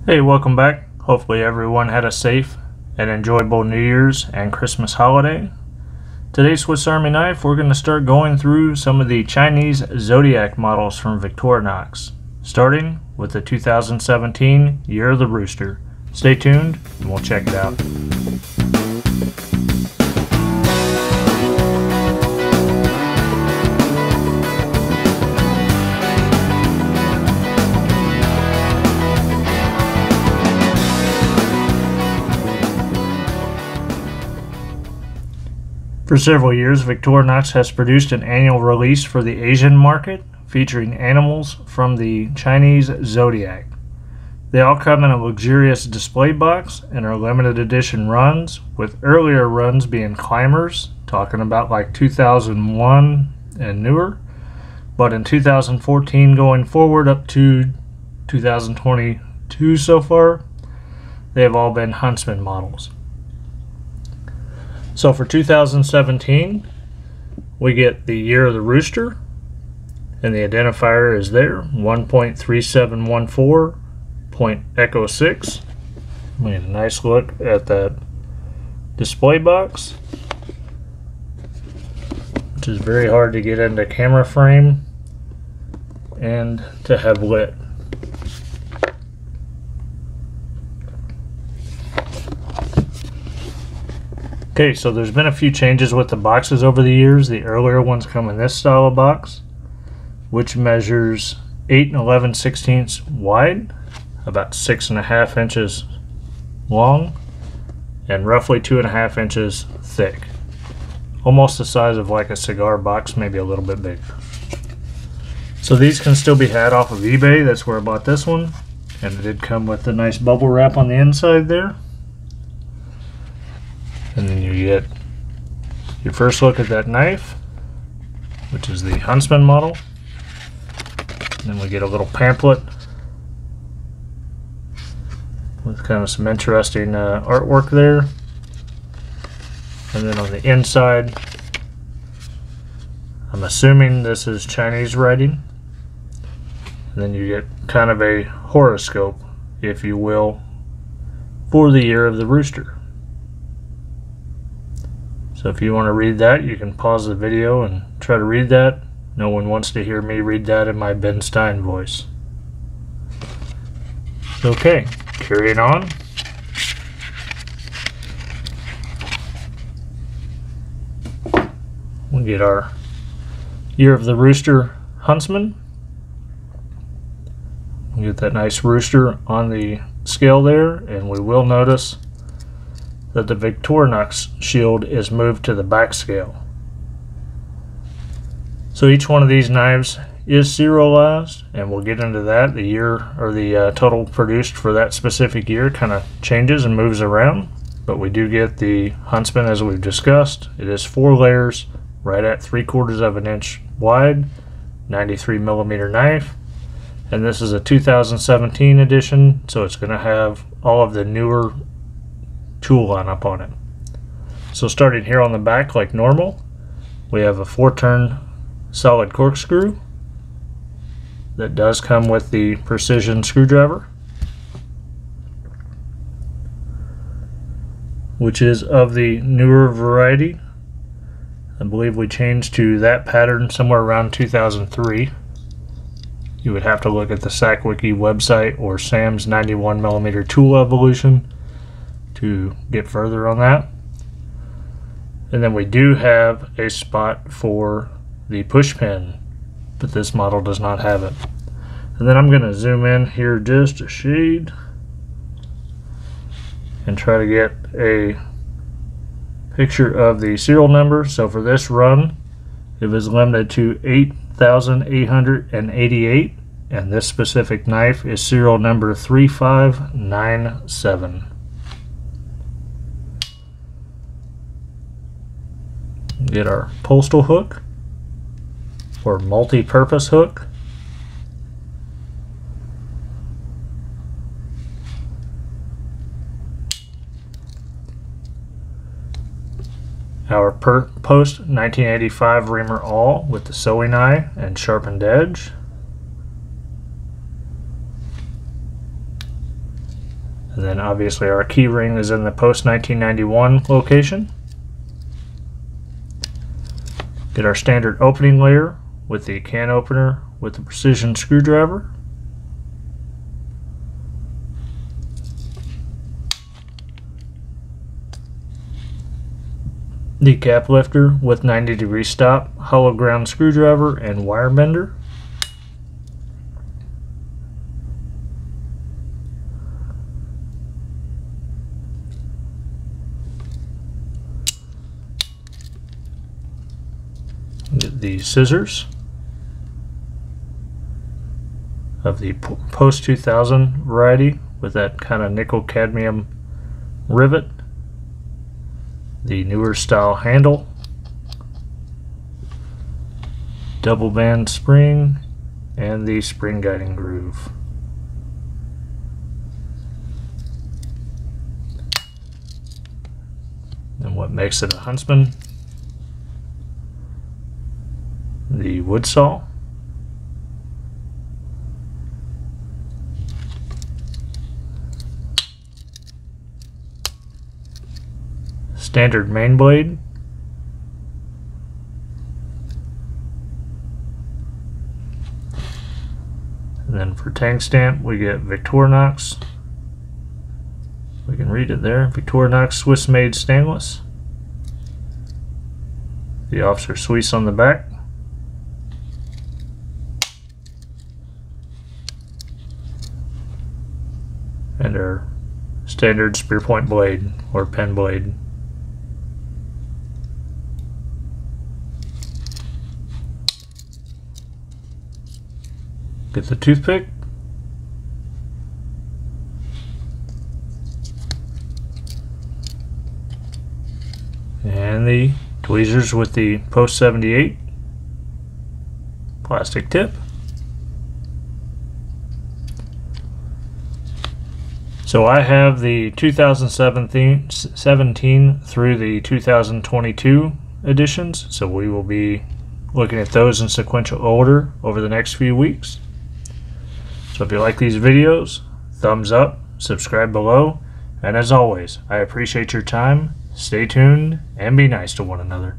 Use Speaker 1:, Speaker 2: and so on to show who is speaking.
Speaker 1: Hey, welcome back. Hopefully everyone had a safe and enjoyable New Year's and Christmas holiday. Today's Swiss Army Knife, we're going to start going through some of the Chinese Zodiac models from Victorinox, starting with the 2017 Year of the Rooster. Stay tuned and we'll check it out. For several years, Victorinox has produced an annual release for the Asian market featuring animals from the Chinese Zodiac. They all come in a luxurious display box and are limited edition runs, with earlier runs being climbers, talking about like 2001 and newer, but in 2014 going forward up to 2022 so far, they have all been Huntsman models. So for 2017, we get the Year of the Rooster, and the identifier is there, 1.3714.echo6. We get a nice look at that display box, which is very hard to get into camera frame and to have lit. Okay, so there's been a few changes with the boxes over the years. The earlier ones come in this style of box, which measures 8 11/16 wide, about 6.5 inches long, and roughly 2.5 inches thick. Almost the size of like a cigar box, maybe a little bit bigger. So these can still be had off of eBay. That's where I bought this one, and it did come with a nice bubble wrap on the inside there. And then you get your first look at that knife, which is the Huntsman model. And then we get a little pamphlet with kind of some interesting artwork there. And then on the inside, I'm assuming this is Chinese writing. And then you get kind of a horoscope, if you will, for the Year of the Rooster. So if you want to read that, you can pause the video and try to read that. No one wants to hear me read that in my Ben Stein voice. Okay, carrying on. We get our Year of the Rooster Huntsman. We get that nice rooster on the scale there, and we will notice that the Victorinox shield is moved to the back scale. So each one of these knives is serialized, and we'll get into that. The year, or the total produced for that specific year, kind of changes and moves around, but we do get the Huntsman as we've discussed. It is 4 layers, right at 3/4 of an inch wide, 93mm knife, and this is a 2017 edition, so it's going to have all of the newer tool lineup on it. So starting here on the back like normal, we have a 4-turn solid corkscrew that does come with the precision screwdriver, which is of the newer variety. I believe we changed to that pattern somewhere around 2003. You would have to look at the SacWiki website or Sam's 91mm tool evolution to get further on that. And then we do have a spot for the push pin, but this model does not have it. And then I'm going to zoom in here just a shade and try to get a picture of the serial number. So for this run, it was limited to 8,888, and this specific knife is serial number 3597. Get our postal hook or multi-purpose hook. Our post 1985 reamer awl with the sewing eye and sharpened edge. And then obviously our key ring is in the post 1991 location. Get our standard opening layer with the can opener with the precision screwdriver. The cap lifter with 90-degree stop, hollow ground screwdriver, and wire bender. Get the scissors of the post 2000 variety with that kind of nickel cadmium rivet, the newer style handle, double band spring, and the spring guiding groove. And what makes it a Huntsman? The wood saw, standard main blade, and then for tang stamp we get Victorinox. We can read it there, Victorinox Swiss made stainless. The officer Swiss on the back. And our standard spear point blade or pen blade. Get the toothpick. And the tweezers with the post 78 plastic tip. So I have the 2017 through the 2022 editions, so we will be looking at those in sequential order over the next few weeks. So if you like these videos, thumbs up, subscribe below, and as always, I appreciate your time. Stay tuned and be nice to one another.